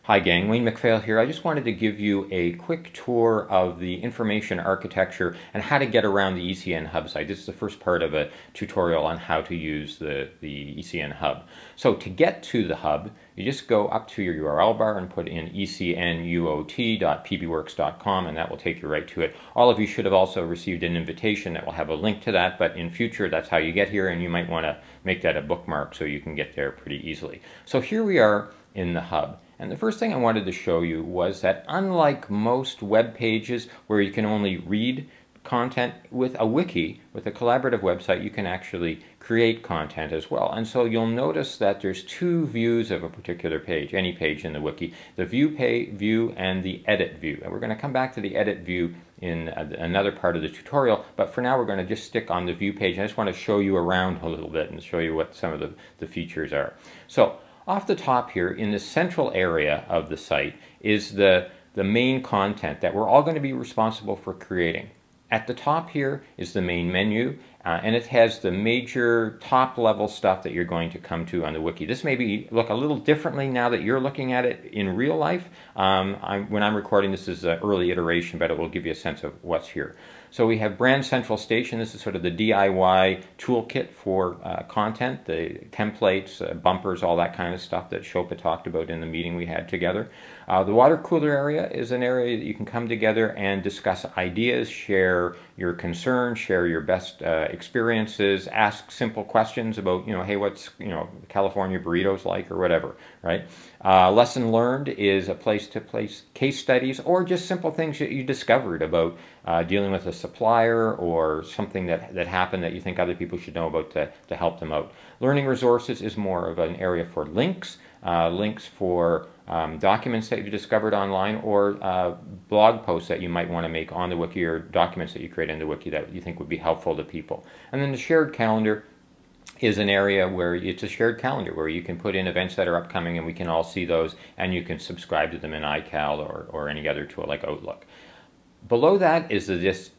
Hi gang, Wayne McPhail here. I just wanted to give you a quick tour of the information architecture and how to get around the ECN Hub site. This is the first part of a tutorial on how to use the ECN Hub. So to get to the hub, you just go up to your URL bar and put in ecnuot.pbworks.com and that will take you right to it. All of you should have also received an invitation that will have a link to that, but in future that's how you get here, and you might want to make that a bookmark so you can get there pretty easily. So here we are in the hub. And the first thing I wanted to show you was that unlike most web pages where you can only read content, with a wiki, with a collaborative website, you can actually create content as well. And so you'll notice that there's two views of a particular page, any page in the wiki, the view and the edit view. And we're going to come back to the edit view in another part of the tutorial, but for now we're going to just stick on the view page. I just want to show you around a little bit and show you what some of the features are. So off the top here, in the central area of the site, is the main content that we're all going to be responsible for creating. At the top here is the main menu, and it has the major top-level stuff that you're going to come to on the wiki. This may look a little differently now that you're looking at it in real life. When I'm recording, this is an early iteration, but it will give you a sense of what's here. So we have Brand Central Station. This is sort of the DIY toolkit for content, the templates, bumpers, all that kind of stuff that Shopa talked about in the meeting we had together. The water cooler area is an area that you can come together and discuss ideas, share your concerns, share your best experiences, ask simple questions about, hey, what's, California burritos like, or whatever, right? Lesson Learned is a place to place case studies or just simple things that you discovered about dealing with a supplier or something that happened that you think other people should know about to help them out. Learning Resources is more of an area for links, links for documents that you've discovered online, or blog posts that you might want to make on the wiki, or documents that you create in the wiki that you think would be helpful to people. And then the shared calendar is an area where it's a shared calendar where you can put in events that are upcoming and we can all see those, and you can subscribe to them in iCal or any other tool like Outlook. Below that is this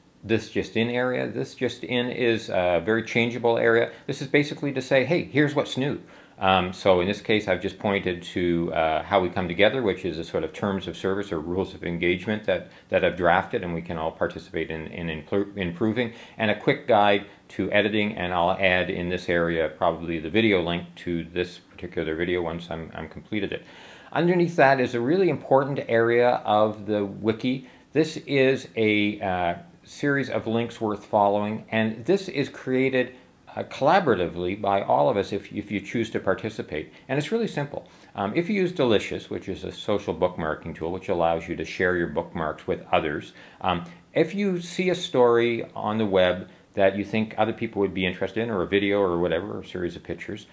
just in area. This just in is a very changeable area. This is basically to say, hey, here's what's new. So in this case, I've just pointed to how we come together, which is a sort of terms of service or rules of engagement that I've drafted, and we can all participate in improving, and a quick guide to editing. And I'll add in this area probably the video link to this particular video once I'm completed it. Underneath that is a really important area of the wiki. This is a series of links worth following, and this is created collaboratively by all of us if you choose to participate. And it's really simple. If you use Delicious, which is a social bookmarking tool which allows you to share your bookmarks with others, if you see a story on the web that you think other people would be interested in, or a video or whatever, or a series of pictures,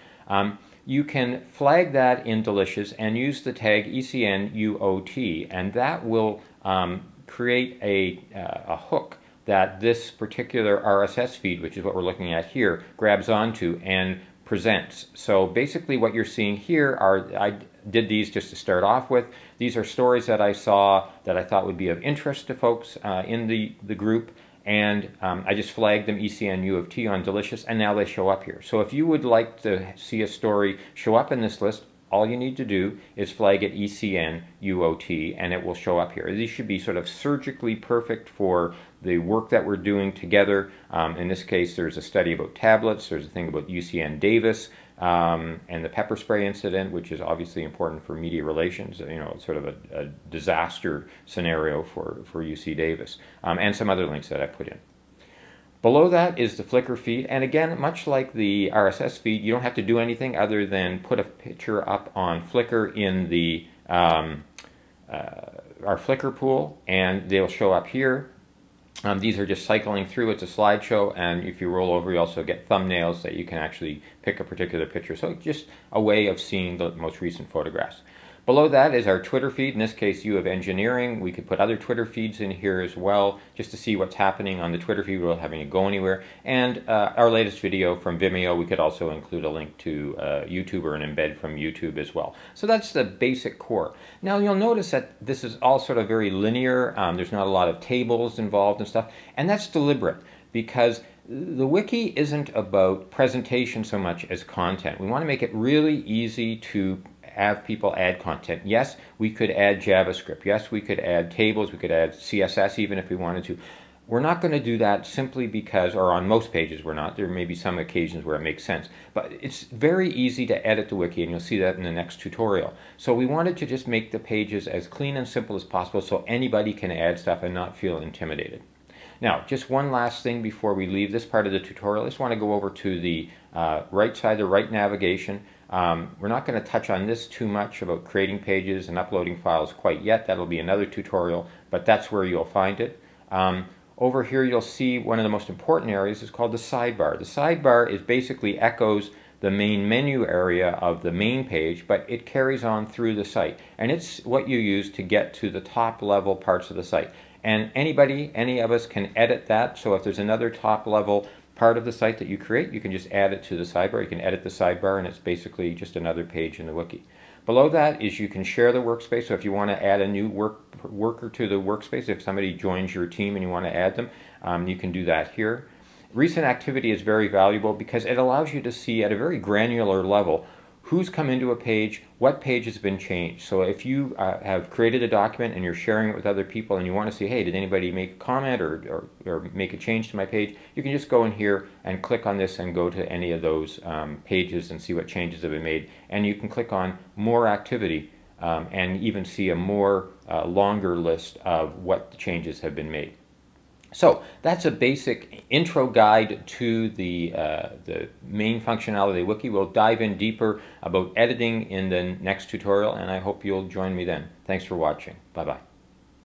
you can flag that in Delicious and use the tag ECNUOT, and that will create a hook that this particular RSS feed, which is what we're looking at here, grabs onto and presents. So basically what you're seeing here are, I did these just to start off with. These are stories that I saw that I thought would be of interest to folks in the group, and I just flagged them ECNUOT on Delicious, and now they show up here. So if you would like to see a story show up in this list, all you need to do is flag it ECNUOT and it will show up here. These should be sort of surgically perfect for the work that we're doing together. In this case, there's a study about tablets, there's a thing about UCN Davis, and the pepper spray incident, which is obviously important for media relations, sort of a disaster scenario for UC Davis, and some other links that I put in. Below that is the Flickr feed, and again, much like the RSS feed, you don't have to do anything other than put a picture up on Flickr in the our Flickr pool, and they'll show up here. These are just cycling through. It's a slideshow, and if you roll over, you also get thumbnails that you can actually pick a particular picture. So just a way of seeing the most recent photographs. Below that is our Twitter feed. In this case, U of Engineering. We could put other Twitter feeds in here as well, just to see what's happening on the Twitter feed without having to go anywhere. And our latest video from Vimeo, we could also include a link to YouTube or an embed from YouTube as well. So that's the basic core. Now you'll notice that this is all sort of very linear. There's not a lot of tables involved and stuff, and that's deliberate because the wiki isn't about presentation so much as content. We want to make it really easy to have people add content. Yes, we could add JavaScript. Yes, we could add tables. We could add CSS even if we wanted to. We're not going to do that simply because, or on most pages we're not. There may be some occasions where it makes sense. But it's very easy to edit the wiki, and you'll see that in the next tutorial. So we wanted to just make the pages as clean and simple as possible so anybody can add stuff and not feel intimidated. Now, just one last thing before we leave this part of the tutorial. I just want to go over to the right side, the right navigation. We're not going to touch on this too much about creating pages and uploading files quite yet. That'll be another tutorial, but that's where you'll find it. Over here you'll see one of the most important areas is called the sidebar. The sidebar is basically echoes the main menu area of the main page, but it carries on through the site. And it's what you use to get to the top level parts of the site. And anybody, any of us can edit that. So if there's another top level part of the site that you create, you can just add it to the sidebar. You can edit the sidebar and it's basically just another page in the wiki. Below that is you can share the workspace. So if you want to add a new worker to the workspace, if somebody joins your team and you want to add them, you can do that here. Recent activity is very valuable because it allows you to see at a very granular level who's come into a page, what page has been changed. So if you have created a document and you're sharing it with other people and you want to see, hey, did anybody make a comment or make a change to my page, you can just go in here and click on this and go to any of those pages and see what changes have been made. And you can click on more activity and even see a more longer list of what the changes have been made. So that's a basic intro guide to the main functionality of the wiki. We'll dive in deeper about editing in the next tutorial, and I hope you'll join me then. Thanks for watching. Bye-bye.